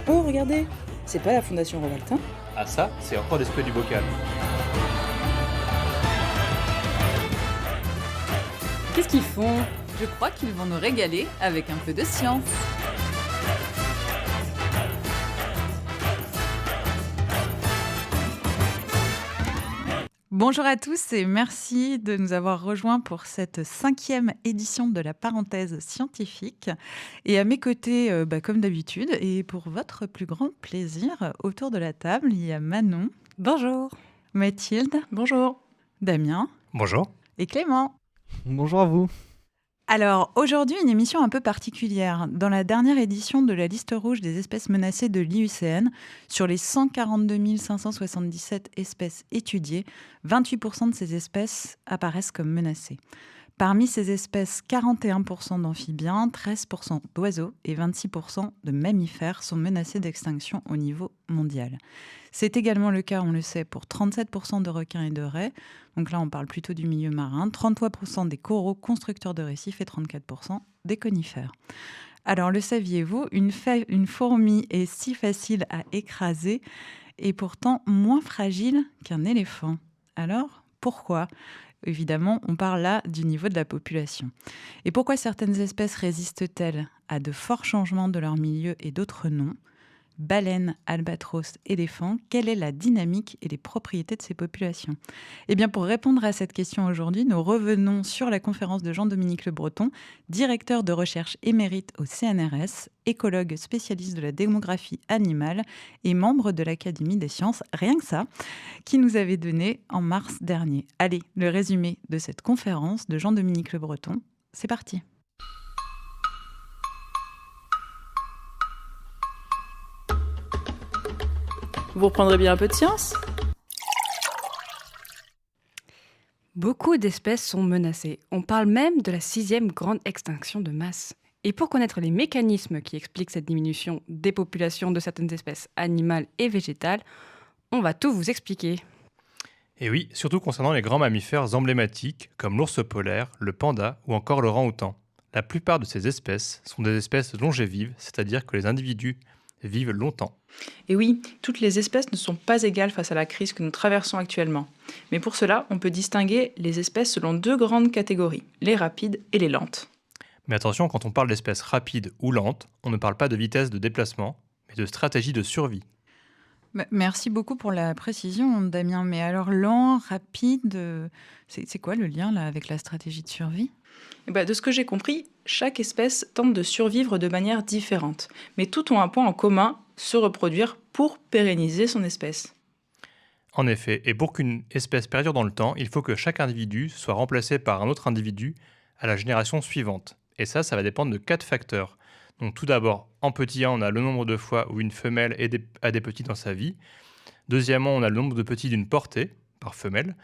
Oh, regardez, c'est pas la Fondation Rovaltin? Ah ça, c'est encore des du bocal. Qu'est-ce qu'ils font? Je crois qu'ils vont nous régaler avec un peu de science. Bonjour à tous et merci de nous avoir rejoints pour cette 5e édition de la parenthèse scientifique. Et à mes côtés, comme d'habitude, et pour votre plus grand plaisir, autour de la table, il y a Manon. Bonjour. Mathilde. Bonjour. Damien. Bonjour. Et Clément. Bonjour à vous. Alors, aujourd'hui, une émission un peu particulière. Dans la dernière édition de la liste rouge des espèces menacées de l'IUCN, sur les 142 577 espèces étudiées, 28% de ces espèces apparaissent comme menacées. Parmi ces espèces, 41% d'amphibiens, 13% d'oiseaux et 26% de mammifères sont menacés d'extinction au niveau mondial. C'est également le cas, on le sait, pour 37% de requins et de raies. Donc là, on parle plutôt du milieu marin, 33% des coraux constructeurs de récifs et 34% des conifères. Alors, le saviez-vous, une fourmi est si facile à écraser et pourtant moins fragile qu'un éléphant. Alors, pourquoi ? Évidemment, on parle là du niveau de la population. Et pourquoi certaines espèces résistent-elles à de forts changements de leur milieu et d'autres non ? Baleines, albatros, éléphants, quelle est la dynamique et les propriétés de ces populations ? Eh bien, pour répondre à cette question aujourd'hui, nous revenons sur la conférence de Jean-Dominique Le Breton, directeur de recherche émérite au CNRS, écologue spécialiste de la démographie animale et membre de l'Académie des sciences, rien que ça, qui nous avait donné en mars dernier. Allez, le résumé de cette conférence de Jean-Dominique Le Breton, c'est parti. Vous reprendrez bien un peu de science? Beaucoup d'espèces sont menacées. On parle même de la 6e grande extinction de masse. Et pour connaître les mécanismes qui expliquent cette diminution des populations de certaines espèces animales et végétales, on va tout vous expliquer. Et oui, surtout concernant les grands mammifères emblématiques comme l'ours polaire, le panda ou encore l'orang-outan. La plupart de ces espèces sont des espèces longévives, c'est-à-dire que les individus vivent longtemps. Et oui, toutes les espèces ne sont pas égales face à la crise que nous traversons actuellement. Mais pour cela, on peut distinguer les espèces selon 2 grandes catégories, les rapides et les lentes. Mais attention, quand on parle d'espèces rapides ou lentes, on ne parle pas de vitesse de déplacement, mais de stratégie de survie. Merci beaucoup pour la précision, Damien. Mais alors, lent, rapide, c'est quoi le lien là, avec la stratégie de survie ? De ce que j'ai compris, chaque espèce tente de survivre de manière différente, mais toutes ont un point en commun, se reproduire pour pérenniser son espèce. En effet, et pour qu'une espèce perdure dans le temps, il faut que chaque individu soit remplacé par un autre individu à la génération suivante. Et ça va dépendre de 4 facteurs. Donc tout d'abord, en petit 1, on a le nombre de fois où une femelle a des petits dans sa vie. Deuxièmement, on a le nombre de petits d'une portée, par femelle.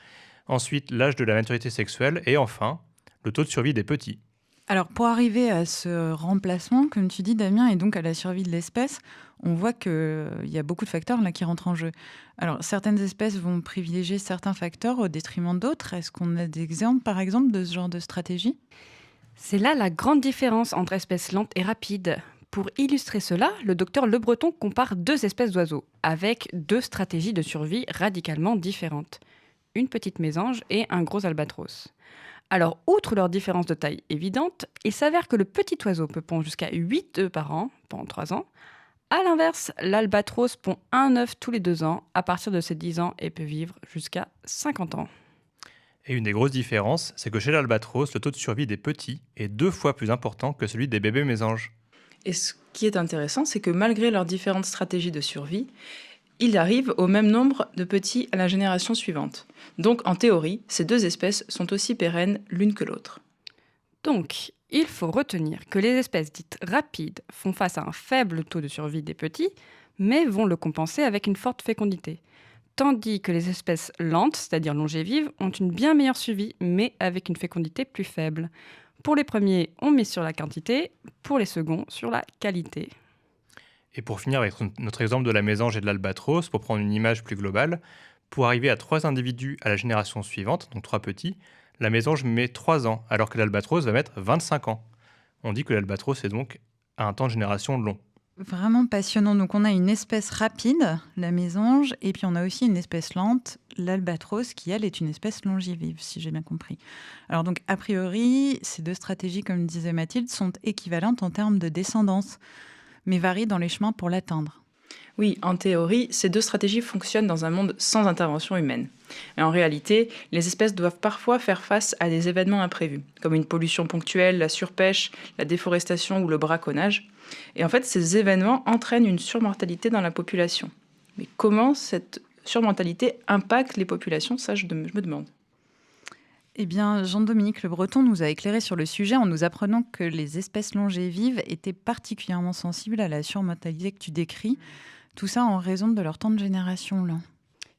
Ensuite, l'âge de la maturité sexuelle. Et enfin, le taux de survie des petits. Alors, pour arriver à ce remplacement, comme tu dis, Damien, et donc à la survie de l'espèce, on voit qu'il y a beaucoup de facteurs là qui rentrent en jeu. Alors, certaines espèces vont privilégier certains facteurs au détriment d'autres. Est-ce qu'on a des exemples, par exemple, de ce genre de stratégie ? C'est là la grande différence entre espèces lentes et rapides. Pour illustrer cela, le docteur Le Breton compare 2 espèces d'oiseaux, avec 2 stratégies de survie radicalement différentes. Une petite mésange et un gros albatros. Alors, outre leur différence de taille évidente, il s'avère que le petit oiseau peut pondre jusqu'à 8 œufs par an, pendant 3 ans. A l'inverse, l'albatros pond un œuf tous les 2 ans, à partir de ses 10 ans, et peut vivre jusqu'à 50 ans. Et une des grosses différences, c'est que chez l'albatros, le taux de survie des petits est 2 fois plus important que celui des bébés mésanges. Et ce qui est intéressant, c'est que malgré leurs différentes stratégies de survie, ils arrivent au même nombre de petits à la génération suivante. Donc, en théorie, ces 2 espèces sont aussi pérennes l'une que l'autre. Donc, il faut retenir que les espèces dites rapides font face à un faible taux de survie des petits, mais vont le compenser avec une forte fécondité. Tandis que les espèces lentes, c'est-à-dire longévives, ont une bien meilleure survie, mais avec une fécondité plus faible. Pour les premiers, on mise sur la quantité, pour les seconds, sur la qualité. Et pour finir avec notre exemple de la mésange et de l'albatros, pour prendre une image plus globale, pour arriver à 3 individus à la génération suivante, donc 3 petits, la mésange met 3 ans, alors que l'albatros va mettre 25 ans. On dit que l'albatros est donc à un temps de génération long. vraiment passionnant. Donc, on a une espèce rapide, la mésange, et puis on a aussi une espèce lente, l'albatros, qui, elle, est une espèce longévive, si j'ai bien compris. Alors, donc, a priori, ces deux stratégies, comme disait Mathilde, sont équivalentes en termes de descendance, mais varient dans les chemins pour l'atteindre. Oui, en théorie, ces deux stratégies fonctionnent dans un monde sans intervention humaine. Et en réalité, les espèces doivent parfois faire face à des événements imprévus, comme une pollution ponctuelle, la surpêche, la déforestation ou le braconnage. Et en fait, ces événements entraînent une surmortalité dans la population. Mais comment cette surmortalité impacte les populations? Ça, je me demande. Eh bien, Jean-Dominique Le Breton nous a éclairé sur le sujet en nous apprenant que les espèces longévives étaient particulièrement sensibles à la surmortalité que tu décris. Tout ça en raison de leur temps de génération lent.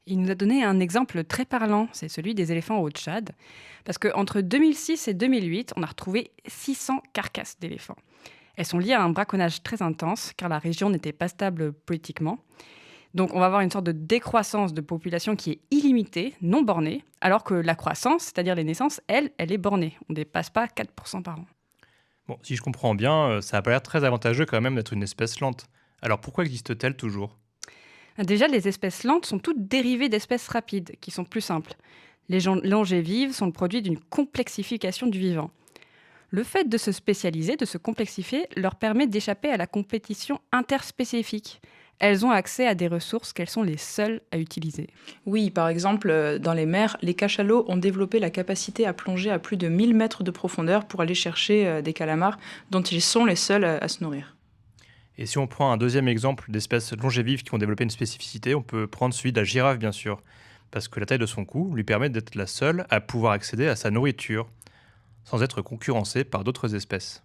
Il nous a donné un exemple très parlant, c'est celui des éléphants au Tchad. Parce qu'entre 2006 et 2008, on a retrouvé 600 carcasses d'éléphants. Elles sont liées à un braconnage très intense, car la région n'était pas stable politiquement. Donc on va avoir une sorte de décroissance de population qui est illimitée, non bornée, alors que la croissance, c'est-à-dire les naissances, elle est bornée. On ne dépasse pas 4% par an. Bon, si je comprends bien, ça n'a pas l'air très avantageux quand même d'être une espèce lente. Alors pourquoi existe-t-elle toujours? Déjà, les espèces lentes sont toutes dérivées d'espèces rapides, qui sont plus simples. Les longévives sont le produit d'une complexification du vivant. Le fait de se spécialiser, de se complexifier, leur permet d'échapper à la compétition interspécifique. Elles ont accès à des ressources qu'elles sont les seules à utiliser. Oui, par exemple, dans les mers, les cachalots ont développé la capacité à plonger à plus de 1000 mètres de profondeur pour aller chercher des calamars dont ils sont les seuls à se nourrir. Et si on prend un deuxième exemple d'espèces longévives qui ont développé une spécificité, on peut prendre celui de la girafe bien sûr, parce que la taille de son cou lui permet d'être la seule à pouvoir accéder à sa nourriture, sans être concurrencée par d'autres espèces.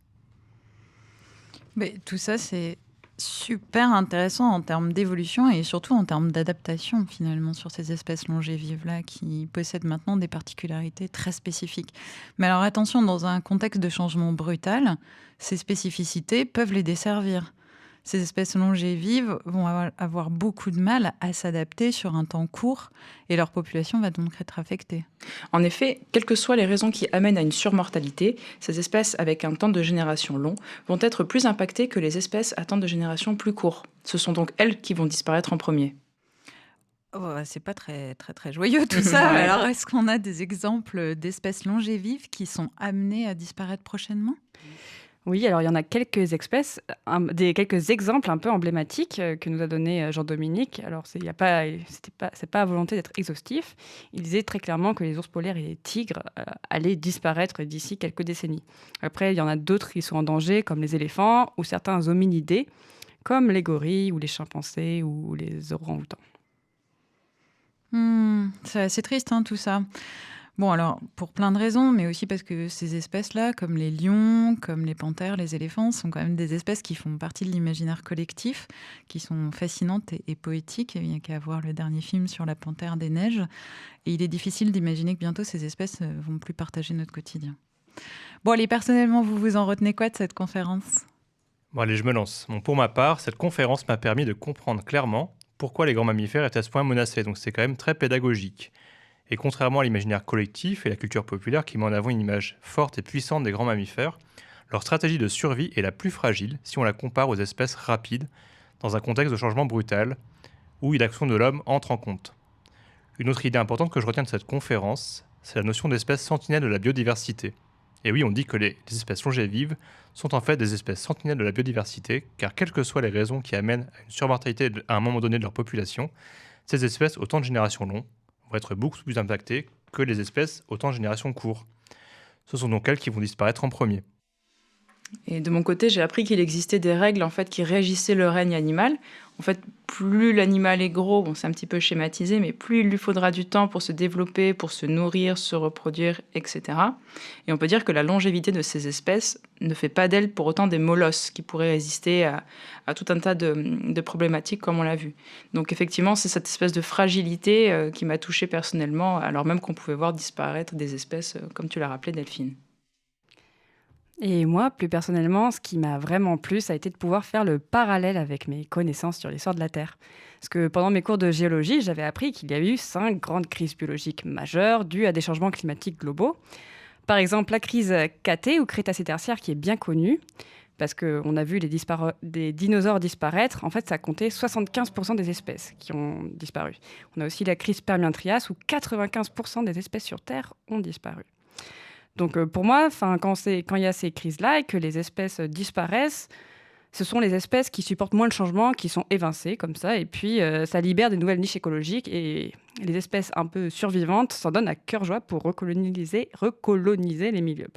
Mais tout ça, c'est super intéressant en termes d'évolution et surtout en termes d'adaptation finalement sur ces espèces longévives-là qui possèdent maintenant des particularités très spécifiques. Mais alors attention, dans un contexte de changement brutal, ces spécificités peuvent les desservir. Ces espèces longévives vont avoir beaucoup de mal à s'adapter sur un temps court et leur population va donc être affectée. En effet, quelles que soient les raisons qui amènent à une surmortalité, ces espèces avec un temps de génération long vont être plus impactées que les espèces à temps de génération plus court. Ce sont donc elles qui vont disparaître en premier. Oh, c'est pas très, très, très joyeux tout ça. Ouais. Alors, est-ce qu'on a des exemples d'espèces longévives qui sont amenées à disparaître prochainement ? Oui, alors il y en a quelques espèces, quelques exemples un peu emblématiques que nous a donné Jean-Dominique. Alors c'est pas à volonté d'être exhaustif. Il disait très clairement que les ours polaires et les tigres allaient disparaître d'ici quelques décennies. Après, il y en a d'autres qui sont en danger, comme les éléphants ou certains hominidés, comme les gorilles ou les chimpanzés ou les orang-outans. C'est assez triste tout ça. Bon, alors, pour plein de raisons, mais aussi parce que ces espèces-là, comme les lions, comme les panthères, les éléphants, sont quand même des espèces qui font partie de l'imaginaire collectif, qui sont fascinantes et poétiques. Il n'y a qu'à voir le dernier film sur la panthère des neiges. Et il est difficile d'imaginer que bientôt ces espèces ne vont plus partager notre quotidien. Bon, allez, personnellement, vous en retenez quoi de cette conférence ? Bon allez, je me lance. Bon, pour ma part, cette conférence m'a permis de comprendre clairement pourquoi les grands mammifères étaient à ce point menacés. Donc c'est quand même très pédagogique. Et contrairement à l'imaginaire collectif et la culture populaire qui met en avant une image forte et puissante des grands mammifères, leur stratégie de survie est la plus fragile si on la compare aux espèces rapides dans un contexte de changement brutal où l'action de l'homme entre en compte. Une autre idée importante que je retiens de cette conférence, c'est la notion d'espèce sentinelle de la biodiversité. Et oui, on dit que les espèces longévives sont en fait des espèces sentinelles de la biodiversité, car quelles que soient les raisons qui amènent à une surmortalité à un moment donné de leur population, ces espèces au temps de génération long vont être beaucoup plus impactées que les espèces au temps de génération court. Ce sont donc elles qui vont disparaître en premier. Et de mon côté, j'ai appris qu'il existait des règles en fait qui régissaient le règne animal. En fait, plus l'animal est gros, bon, c'est un petit peu schématisé, mais plus il lui faudra du temps pour se développer, pour se nourrir, se reproduire, etc. Et on peut dire que la longévité de ces espèces ne fait pas d'elles pour autant des molosses qui pourraient résister à tout un tas de problématiques comme on l'a vu. Donc effectivement, c'est cette espèce de fragilité qui m'a touchée personnellement, alors même qu'on pouvait voir disparaître des espèces, comme tu l'as rappelé, Delphine. Et moi, plus personnellement, ce qui m'a vraiment plu, ça a été de pouvoir faire le parallèle avec mes connaissances sur l'histoire de la Terre. Parce que pendant mes cours de géologie, j'avais appris qu'il y avait eu 5 grandes crises biologiques majeures dues à des changements climatiques globaux. Par exemple, la crise Caté ou Crétacé-Tertiaire qui est bien connue, Parce qu'on a vu des dinosaures disparaître. En fait, ça comptait 75% des espèces qui ont disparu. On a aussi la crise Permien-Trias où 95% des espèces sur Terre ont disparu. Donc pour moi, quand il y a ces crises-là et que les espèces disparaissent, ce sont les espèces qui supportent moins le changement, qui sont évincées comme ça. Et puis, ça libère des nouvelles niches écologiques. Et les espèces un peu survivantes s'en donnent à cœur joie pour recoloniser les milieux.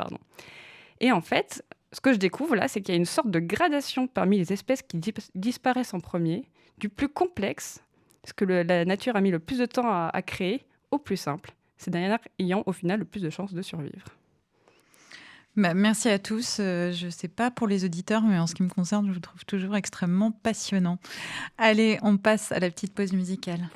Et en fait, ce que je découvre là, c'est qu'il y a une sorte de gradation parmi les espèces qui disparaissent en premier, du plus complexe, ce que la nature a mis le plus de temps à créer, au plus simple. Ces dernières ayant au final le plus de chances de survivre. Merci à tous. Je ne sais pas pour les auditeurs, mais en ce qui me concerne, je vous trouve toujours extrêmement passionnant. Allez, on passe à la petite pause musicale.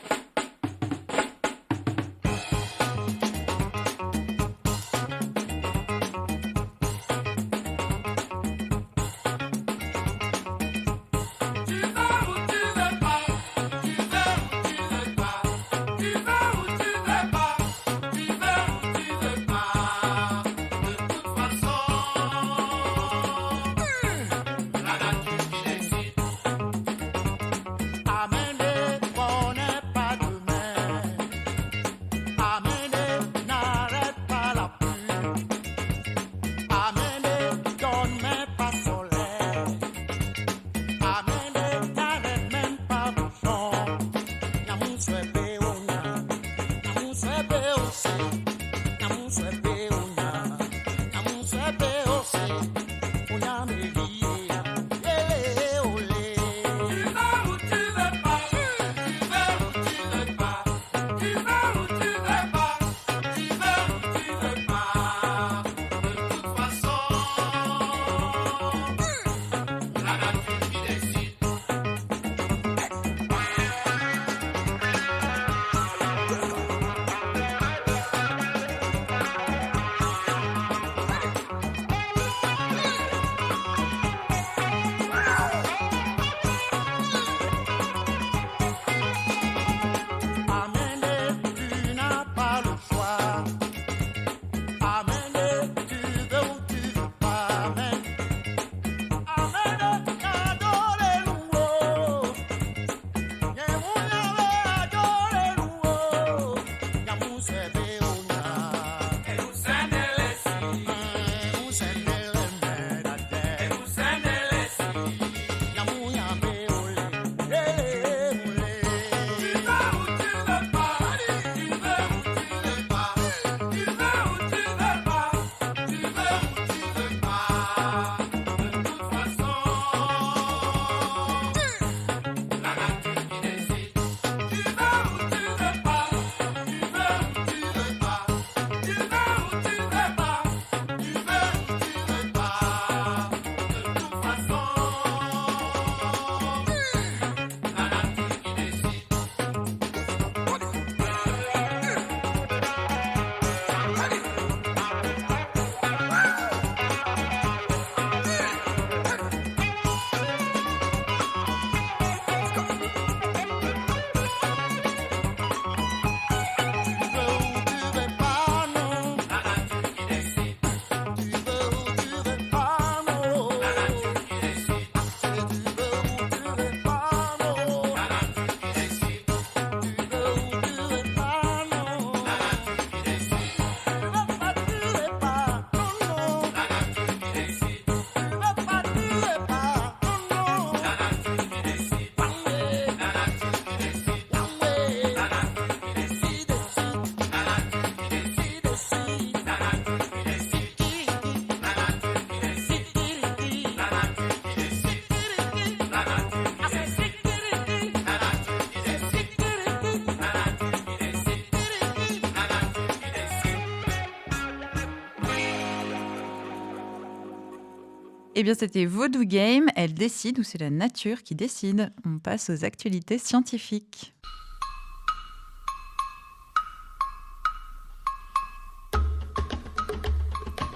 Eh bien, c'était Vaudou Game. Elle décide ou c'est la nature qui décide. On passe aux actualités scientifiques.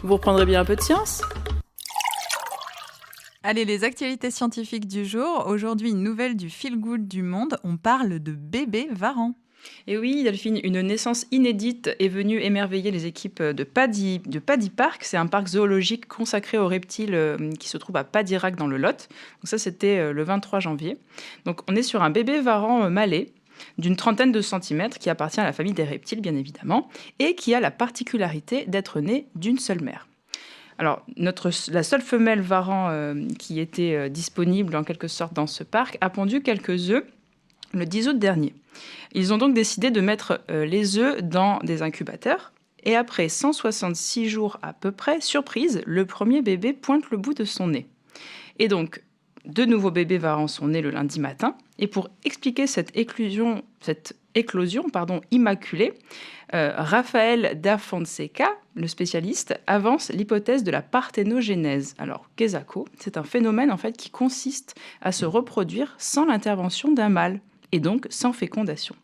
Vous reprendrez bien un peu de science ? Allez, les actualités scientifiques du jour. Aujourd'hui, une nouvelle du Feel Good du Monde. On parle de bébés varans. Et oui, Delphine, une naissance inédite est venue émerveiller les équipes de Paddy Park. C'est un parc zoologique consacré aux reptiles qui se trouve à Paddyrac dans le Lot. Donc ça, c'était le 23 janvier. Donc on est sur un bébé varan malais d'une trentaine de centimètres qui appartient à la famille des reptiles, bien évidemment, et qui a la particularité d'être né d'une seule mère. Alors, la seule femelle varan qui était disponible en quelque sorte dans ce parc a pondu quelques œufs le 10 août dernier. Ils ont donc décidé de mettre les œufs dans des incubateurs. Et après 166 jours à peu près, surprise, le premier bébé pointe le bout de son nez. Et donc, 2 nouveaux bébés varans sont nés le lundi matin. Et pour expliquer cette éclosion immaculée, Raphaël da Fonseca, le spécialiste, avance l'hypothèse de la parthénogénèse. Alors, qu'est-ce que c'est un phénomène en fait qui consiste à se reproduire sans l'intervention d'un mâle et donc sans fécondation.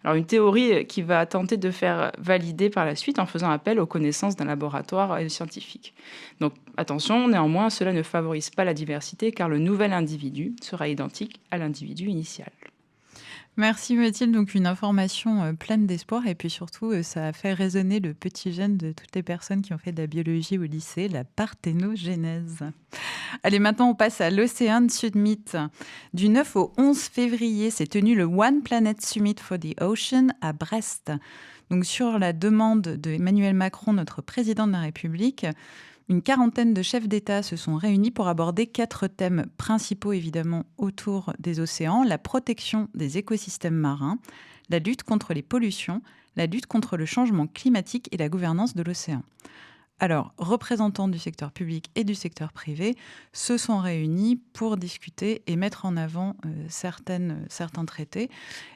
Alors, une théorie qui va tenter de faire valider par la suite en faisant appel aux connaissances d'un laboratoire scientifique. Donc, attention, néanmoins, cela ne favorise pas la diversité car le nouvel individu sera identique à l'individu initial. Merci Mathilde, donc une information pleine d'espoir et puis surtout ça a fait résonner le petit gène de toutes les personnes qui ont fait de la biologie au lycée, la parthénogénèse. Allez, maintenant on passe à l'Ocean Summit. Du 9 au 11 février s'est tenu le One Planet Summit for the Ocean à Brest. Donc sur la demande de Emmanuel Macron, notre président de la République, une quarantaine de chefs d'État se sont réunis pour aborder 4 thèmes principaux, évidemment, autour des océans. La protection des écosystèmes marins, la lutte contre les pollutions, la lutte contre le changement climatique et la gouvernance de l'océan. Alors, représentants du secteur public et du secteur privé se sont réunis pour discuter et mettre en avant certains traités.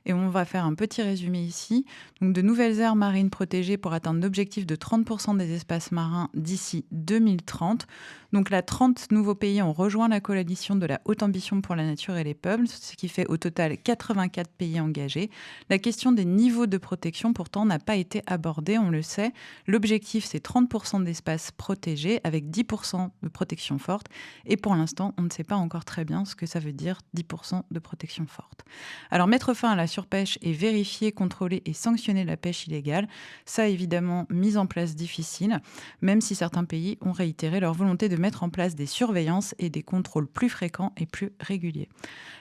Et on va faire un petit résumé ici. Donc, de nouvelles aires marines protégées pour atteindre l'objectif de 30% des espaces marins d'ici 2030. Donc là, 30 nouveaux pays ont rejoint la coalition de la haute ambition pour la nature et les peuples, ce qui fait au total 84 pays engagés. La question des niveaux de protection, pourtant, n'a pas été abordée, on le sait. L'objectif, c'est 30% d'espaces protégés avec 10% de protection forte. Et pour l'instant, on ne sait pas encore très bien ce que ça veut dire 10% de protection forte. Alors, mettre fin à la surpêche et vérifier, contrôler et sanctionner la pêche illégale, ça, évidemment, mise en place difficile, même si certains pays ont réitéré leur volonté de mettre en place des surveillances et des contrôles plus fréquents et plus réguliers.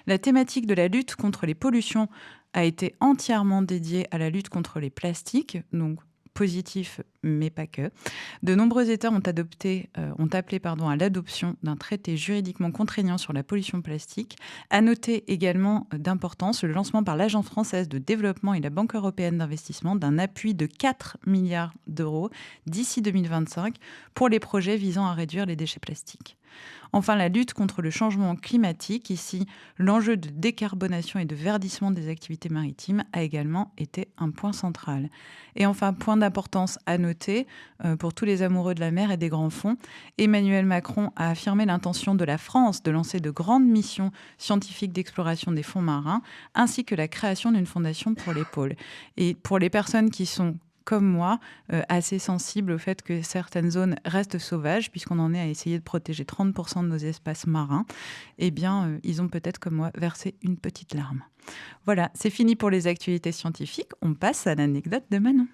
La thématique de la lutte contre les pollutions a été entièrement dédiée à la lutte contre les plastiques, donc positif, mais pas que. De nombreux États ont appelé à l'adoption d'un traité juridiquement contraignant sur la pollution plastique. À noter également d'importance le lancement par l'Agence française de développement et la Banque européenne d'investissement d'un appui de 4 milliards d'euros d'ici 2025 pour les projets visant à réduire les déchets plastiques. Enfin, la lutte contre le changement climatique. Ici, l'enjeu de décarbonation et de verdissement des activités maritimes a également été un point central. Et enfin, point d'importance à noter pour tous les amoureux de la mer et des grands fonds, Emmanuel Macron a affirmé l'intention de la France de lancer de grandes missions scientifiques d'exploration des fonds marins, ainsi que la création d'une fondation pour les pôles. Et pour les personnes qui sont comme moi, assez sensible au fait que certaines zones restent sauvages, puisqu'on en est à essayer de protéger 30% de nos espaces marins, eh bien, ils ont peut-être, comme moi, versé une petite larme. Voilà, c'est fini pour les actualités scientifiques. On passe à l'anecdote de Manon.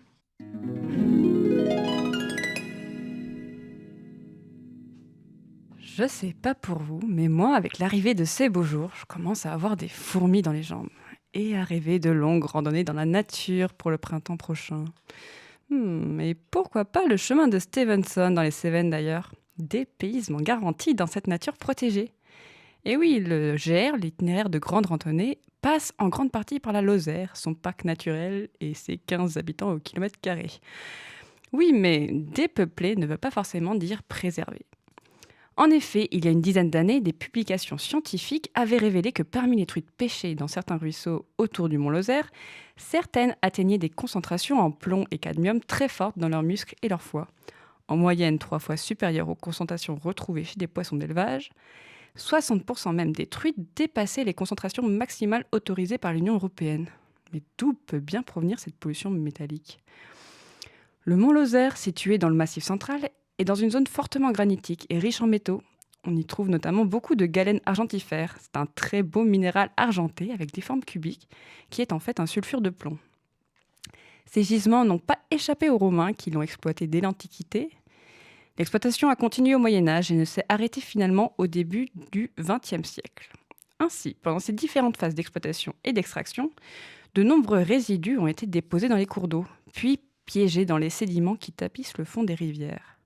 Je sais pas pour vous, mais moi, avec l'arrivée de ces beaux jours, je commence à avoir des fourmis dans les jambes. Et à rêver de longues randonnées dans la nature pour le printemps prochain. Et pourquoi pas le chemin de Stevenson dans les Cévennes d'ailleurs? Dépaysement garanti dans cette nature protégée. Et oui, le GR, l'itinéraire de grande randonnée, passe en grande partie par la Lozère, son parc naturel et ses 15 habitants au kilomètre carré. Oui, mais dépeuplé ne veut pas forcément dire préservé. En effet, il y a une dizaine d'années, des publications scientifiques avaient révélé que parmi les truites pêchées dans certains ruisseaux autour du mont Lozère, certaines atteignaient des concentrations en plomb et cadmium très fortes dans leurs muscles et leur foie, en moyenne 3 fois supérieures aux concentrations retrouvées chez des poissons d'élevage. 60% même des truites dépassaient les concentrations maximales autorisées par l'Union européenne. Mais d'où peut bien provenir cette pollution métallique ? Le mont Lozère, situé dans le Massif central, est dans une zone fortement granitique et riche en métaux. On y trouve notamment beaucoup de galène argentifère. C'est un très beau minéral argenté avec des formes cubiques qui est en fait un sulfure de plomb. Ces gisements n'ont pas échappé aux Romains qui l'ont exploité dès l'Antiquité. L'exploitation a continué au Moyen-Âge et ne s'est arrêtée finalement au début du XXe siècle. Ainsi, pendant ces différentes phases d'exploitation et d'extraction, de nombreux résidus ont été déposés dans les cours d'eau, puis piégés dans les sédiments qui tapissent le fond des rivières.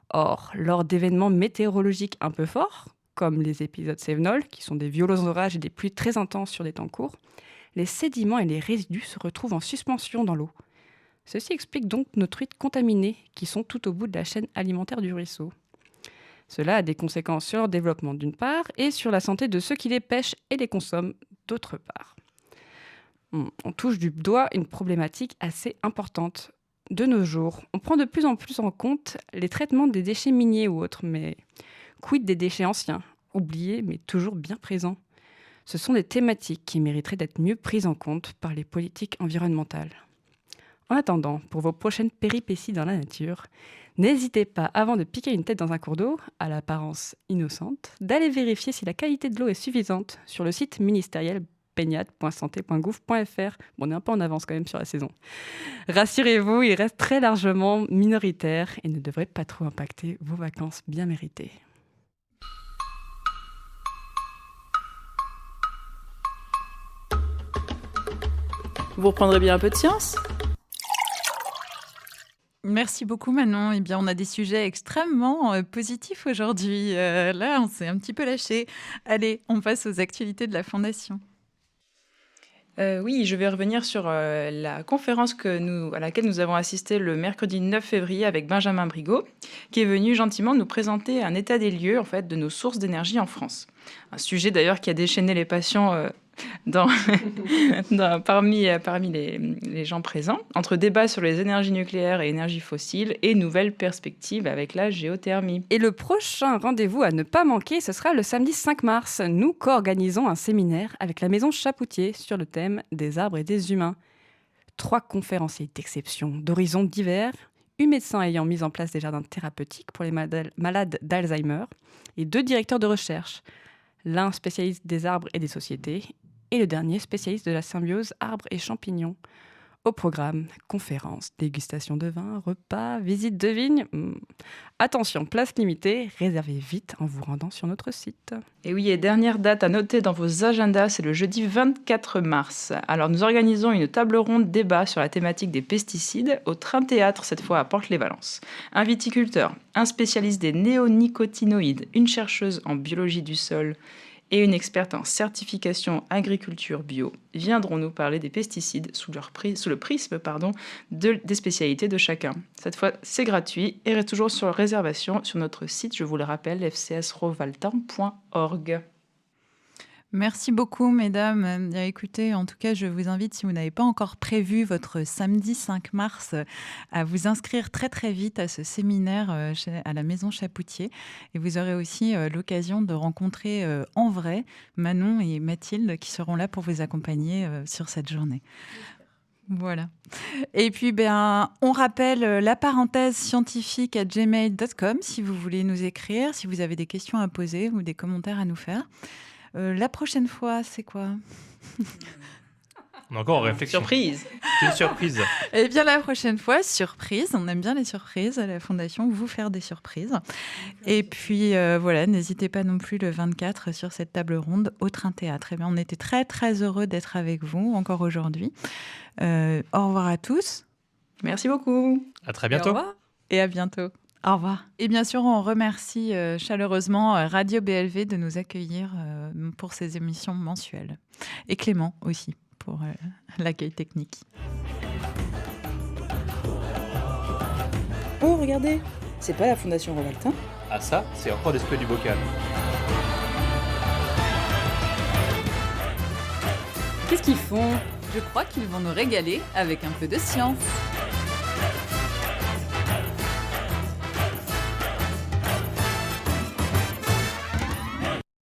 Or, lors d'événements météorologiques un peu forts, comme les épisodes Cévenol, qui sont des violents orages et des pluies très intenses sur des temps courts, les sédiments et les résidus se retrouvent en suspension dans l'eau. Ceci explique donc nos truites contaminées qui sont tout au bout de la chaîne alimentaire du ruisseau. Cela a des conséquences sur leur développement d'une part et sur la santé de ceux qui les pêchent et les consomment d'autre part. On touche du doigt une problématique assez importante. De nos jours, on prend de plus en plus en compte les traitements des déchets miniers ou autres, mais quid des déchets anciens, oubliés mais toujours bien présents? Ce sont des thématiques qui mériteraient d'être mieux prises en compte par les politiques environnementales. En attendant, pour vos prochaines péripéties dans la nature, n'hésitez pas, avant de piquer une tête dans un cours d'eau, à l'apparence innocente, d'aller vérifier si la qualité de l'eau est suffisante sur le site ministériel baignade.santé.gouv.fr. Bon, on est un peu en avance quand même sur la saison. Rassurez-vous, il reste très largement minoritaire et ne devrait pas trop impacter vos vacances bien méritées. Vous reprendrez bien un peu de science ? Merci beaucoup Manon. Eh bien, on a des sujets extrêmement positifs aujourd'hui. Là, on s'est un petit peu lâché. Allez, on passe aux actualités de la Fondation. Oui, je vais revenir sur la conférence à laquelle nous avons assisté le mercredi 9 février avec Benjamin Brigaut, qui est venu gentiment nous présenter un état des lieux en fait, de nos sources d'énergie en France. Un sujet d'ailleurs qui a déchaîné les passions parmi les gens présents, entre débats sur les énergies nucléaires et énergies fossiles et nouvelles perspectives avec la géothermie. Et le prochain rendez-vous à ne pas manquer, ce sera le samedi 5 mars. Nous co-organisons un séminaire avec la Maison Chapoutier sur le thème des arbres et des humains. 3 conférenciers d'exception, d'horizons divers, 8 médecins ayant mis en place des jardins thérapeutiques pour les malades d'Alzheimer et 2 directeurs de recherche, l'un spécialiste des arbres et des sociétés, et le dernier spécialiste de la symbiose arbres et champignons. Au programme, conférences, dégustation de vin, repas, visite de vignes. Attention, place limitée, réservez vite en vous rendant sur notre site. Et oui, et dernière date à noter dans vos agendas, c'est le jeudi 24 mars. Alors nous organisons une table ronde débat sur la thématique des pesticides au Train Théâtre, cette fois à Porte-les-Valences. Un viticulteur, un spécialiste des néonicotinoïdes, une chercheuse en biologie du sol et une experte en certification agriculture bio viendront nous parler des pesticides sous le prisme des spécialités de chacun. Cette fois, c'est gratuit et reste toujours sur réservation sur notre site, je vous le rappelle, fcsrovaltin.org. Merci beaucoup, mesdames. Écoutez, en tout cas, je vous invite, si vous n'avez pas encore prévu votre samedi 5 mars, à vous inscrire très très vite à ce séminaire à la Maison Chapoutier. Et vous aurez aussi l'occasion de rencontrer en vrai Manon et Mathilde qui seront là pour vous accompagner sur cette journée. Voilà. Et puis, on rappelle la parenthèse scientifique à gmail.com si vous voulez nous écrire, si vous avez des questions à poser ou des commentaires à nous faire. La prochaine fois, c'est quoi ? On est encore en réflexion. Surprise. C'est une surprise. Eh bien, la prochaine fois, surprise. On aime bien les surprises à la Fondation, vous faire des surprises. Et puis, voilà, n'hésitez pas non plus le 24 sur cette table ronde au Train Théâtre. Eh bien, on était très, très heureux d'être avec vous encore aujourd'hui. Au revoir à tous. Merci beaucoup. À très bientôt. Et à bientôt. Au revoir. Et bien sûr, on remercie chaleureusement Radio BLV de nous accueillir pour ces émissions mensuelles. Et Clément aussi pour l'accueil technique. Oh, regardez, c'est pas la Fondation Rovaltin ? Ah ça, c'est encore des du bocal. Qu'est-ce qu'ils font ? Je crois qu'ils vont nous régaler avec un peu de science.